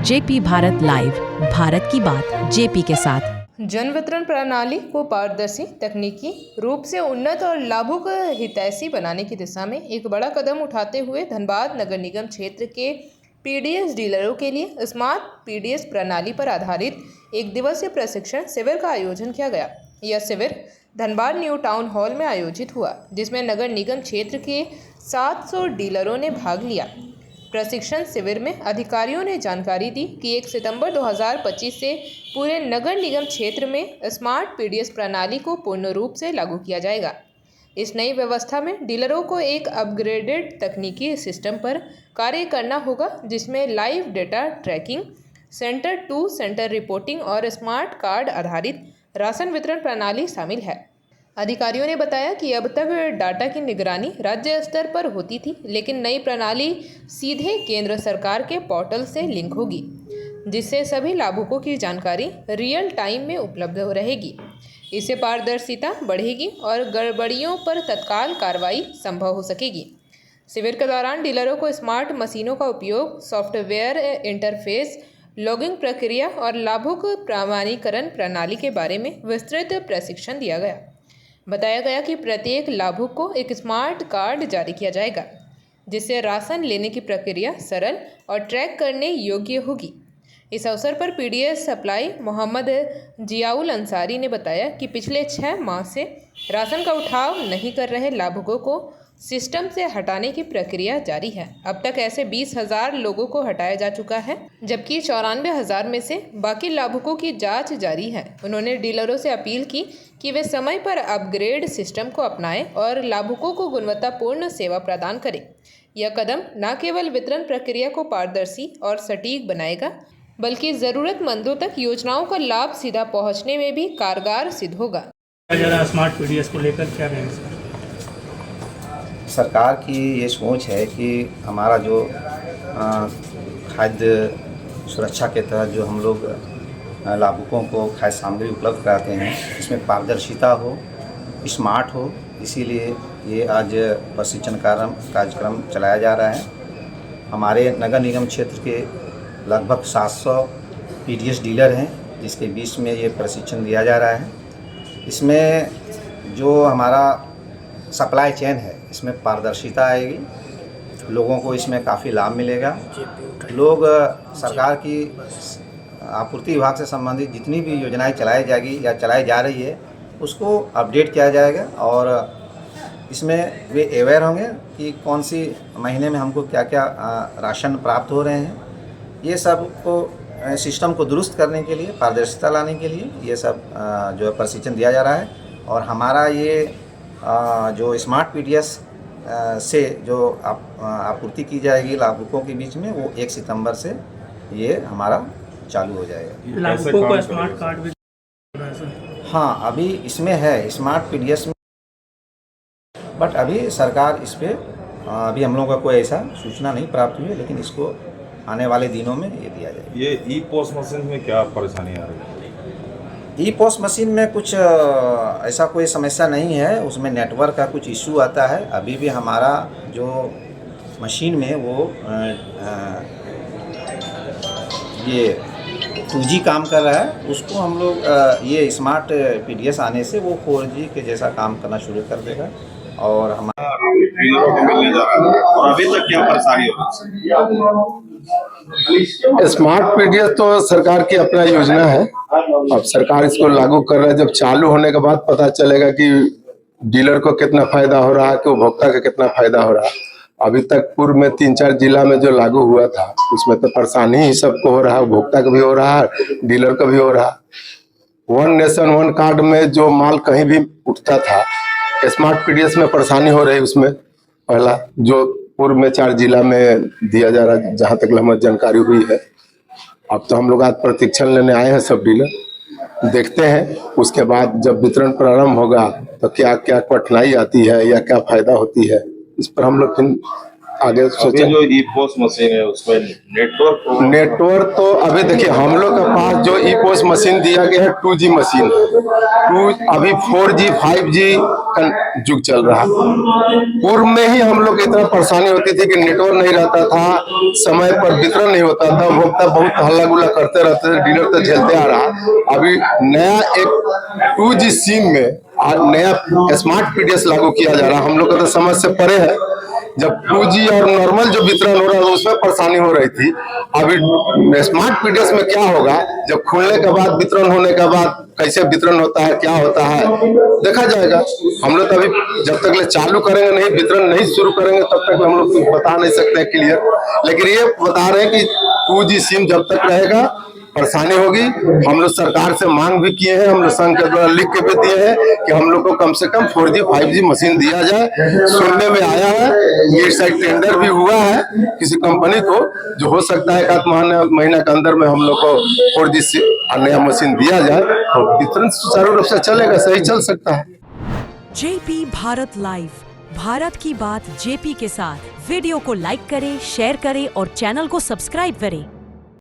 JP Bharat live, Bharat की बात JP के साथ। जन वितरण प्रणाली को पारदर्शी, तकनीकी रूप से उन्नत और लाभुक हितैषी बनाने की दिशा में एक बड़ा कदम उठाते हुए धनबाद नगर निगम क्षेत्र के पीडीएस डीलरों के लिए स्मार्ट पीडीएस प्रणाली पर आधारित एक दिवसीय प्रशिक्षण शिविर का आयोजन किया गया। यह शिविर धनबाद न्यू टाउन हॉल में आयोजित हुआ, जिसमें नगर निगम क्षेत्र के 700 डीलरों ने भाग लिया। प्रशिक्षण शिविर में अधिकारियों ने जानकारी दी कि 1 सितंबर 2025 से पूरे नगर निगम क्षेत्र में स्मार्ट पीडीएस प्रणाली को पूर्ण रूप से लागू किया जाएगा। इस नई व्यवस्था में डीलरों को एक अपग्रेडेड तकनीकी सिस्टम पर कार्य करना होगा, जिसमें live data tracking, centre to centre reporting और स्मार्ट कार्ड आधारित राशन वितरण प्रणाली शामिल है। अधिकारियों ने बताया कि अब तक डाटा की निगरानी राज्य स्तर पर होती थी, लेकिन नई प्रणाली सीधे केंद्र सरकार के पोर्टल से लिंक होगी, जिससे सभी लाभुकों की जानकारी रियल टाइम में उपलब्ध रहेगी। इससे पारदर्शिता बढ़ेगी और गड़बड़ियों पर तत्काल कार्रवाई संभव हो सकेगी। शिविर के दौरान डीलरों को स्मार्ट मशीनों का उपयोग, सॉफ्टवेयर इंटरफेस, लॉगिंग प्रक्रिया और लाभुक प्रमाणीकरण प्रणाली के बारे में विस्तृत प्रशिक्षण दिया गया। बताया गया कि प्रत्येक लाभुक को एक स्मार्ट कार्ड जारी किया जाएगा, जिससे राशन लेने की प्रक्रिया सरल और ट्रैक करने योग्य होगी। इस अवसर पर पीडीएस सप्लाई मोहम्मद जियाउल अंसारी ने बताया कि पिछले 6 माह से राशन का उठाव नहीं कर रहे लाभुकों को सिस्टम से हटाने की प्रक्रिया जारी है। अब तक ऐसे 20,000 लोगों को हटाया जा चुका है, जबकि 94,000 में से बाकी लाभुकों की जांच जारी है। उन्होंने डीलरों से अपील की कि वे समय पर अपग्रेड सिस्टम को अपनाएं और लाभुकों को गुणवत्तापूर्ण सेवा प्रदान करें। यह कदम न केवल वितरण प्रक्रिया को पारदर्शी और सटीक बनाएगा, बल्कि ज़रूरतमंदों तक योजनाओं का लाभ सीधा पहुंचने में भी कारगर सिद्ध होगा। स्मार्ट पीडीएस को लेकर क्या कहेंगे सर? सरकार की ये सोच है कि हमारा जो खाद्य सुरक्षा के तहत जो हम लोग लाभुकों को खाद्य सामग्री उपलब्ध कराते हैं, इसमें पारदर्शिता हो, स्मार्ट हो, इसीलिए ये आज प्रशिक्षण कार्यक्रम चलाया जा रहा है। हमारे नगर निगम क्षेत्र के लगभग 700 पीडीएस डीलर हैं, जिसके बीच में ये प्रशिक्षण दिया जा रहा है। इसमें जो हमारा सप्लाई चेन है, इसमें पारदर्शिता आएगी, लोगों को इसमें काफ़ी लाभ मिलेगा। लोग सरकार की आपूर्ति विभाग से संबंधित जितनी भी योजनाएं चलाई जाएगी या चलाई जा रही है, उसको अपडेट किया जाएगा और इसमें वे अवेयर होंगे कि कौन सी महीने में हमको क्या क्या राशन प्राप्त हो रहे हैं। ये सब को सिस्टम को दुरुस्त करने के लिए, पारदर्शिता लाने के लिए ये सब जो है प्रशिक्षण दिया जा रहा है। और हमारा ये जो स्मार्ट पीडीएस से जो आपूर्ति की जाएगी लाभुकों के बीच में, वो 1 सितंबर से ये हमारा चालू हो जाएगा। लाभुकों को स्मार्ट कार्ड भी? हाँ, अभी इसमें है स्मार्ट पीडीएस में, बट अभी सरकार इस पर अभी हम लोगों का कोई ऐसा सूचना नहीं प्राप्त हुई है, लेकिन इसको आने वाले दिनों में ये दिया जाएगा। ये ई पोस्ट मशीन में क्या परेशानी आ रही है? ई पोस्ट मशीन में कुछ ऐसा कोई समस्या नहीं है, उसमें नेटवर्क का कुछ इशू आता है। अभी भी हमारा जो मशीन में वो ये 2G काम कर रहा है, उसको हम लोग ये स्मार्ट पीडीएस आने से वो 4G के जैसा काम करना शुरू कर देगा। और हमारा डीलरों को मिलने जा रहा है, और अभी तक क्या परेशानी हो रही है? स्मार्ट पीडीएस तो सरकार की अपना योजना है। अब सरकार इसको लागू कर रहा है। जब चालू होने के बाद पता चलेगा कि डीलर को कितना फायदा हो रहा है, कि उपभोक्ता का कितना फायदा हो रहा है। अभी तक पूर्व में 3-4 जिला में जो लागू हुआ था, उसमें तो परेशानी ही सबको हो रहा है, उपभोक्ता का भी हो रहा है, डीलर का भी हो रहा है। 1 नेशन 1 कार्ड में जो माल कहीं भी उठता था, स्मार्ट पीडीएस में परेशानी हो रही। उसमें पहला जो पूर्व में 4 जिला में दिया जा रहा है, जहाँ तक हमारी जानकारी हुई है। अब तो हम लोग आज प्रशिक्षण लेने आए हैं, सब डीलर देखते हैं। उसके बाद जब वितरण प्रारंभ होगा तो क्या क्या कठिनाई आती है या क्या फायदा होती है, इस पर हम लोग फिर आगे अभी सोचें। जो ई पोस्ट मशीन है उसमें नेटवर्क तो अभी देखिए हम लोग के पास जो ई पोस्ट मशीन दिया गया है 2G मशीन है। अभी 4G 5G का युग चल रहा है। पूर्व में ही हम लोग इतना परेशानी होती थी कि नेटवर्क नहीं रहता था, समय पर वितरण नहीं होता था, उपभोक्ता बहुत हल्ला गुल्ला करते रहते थे, डीलर तो झेलते आ रहा। अभी नया एक 2G सिम में नया स्मार्ट पीडीएस लागू किया जा रहा। हम लोग का तो समझ से परे है। जब 2G और नॉर्मल जो वितरण हो रहा था उसमें परेशानी हो रही थी। अभी स्मार्ट पीडीएस में क्या होगा, जब खुलने के बाद वितरण होने के बाद कैसे वितरण होता है, क्या होता है देखा जाएगा। हम लोग तो अभी जब तक ले चालू करेंगे नहीं, वितरण नहीं शुरू करेंगे तब तक हम लोग कुछ बता नहीं सकते क्लियर। लेकिन ये बता रहे हैं कि 2G सिम जब तक रहेगा परेशानी होगी। हम लोग सरकार से मांग भी किए हैं, हम लोग संघ के द्वारा लिख के भी दिए हैं कि हम लोग को कम से कम 4G 5G मशीन दिया जाए। सुनने में आया है ये साइड टेंडर भी हुआ है किसी कंपनी को, जो हो सकता है एक महीना के अंदर में हम लोग को 4G से नया मशीन दिया जाए तो वितरण सुचारू रूप से चलेगा, सही चल सकता है। जेपी भारत लाइव, भारत की बात जेपी के साथ। वीडियो को लाइक करें, शेयर करें और चैनल को सब्सक्राइब करें।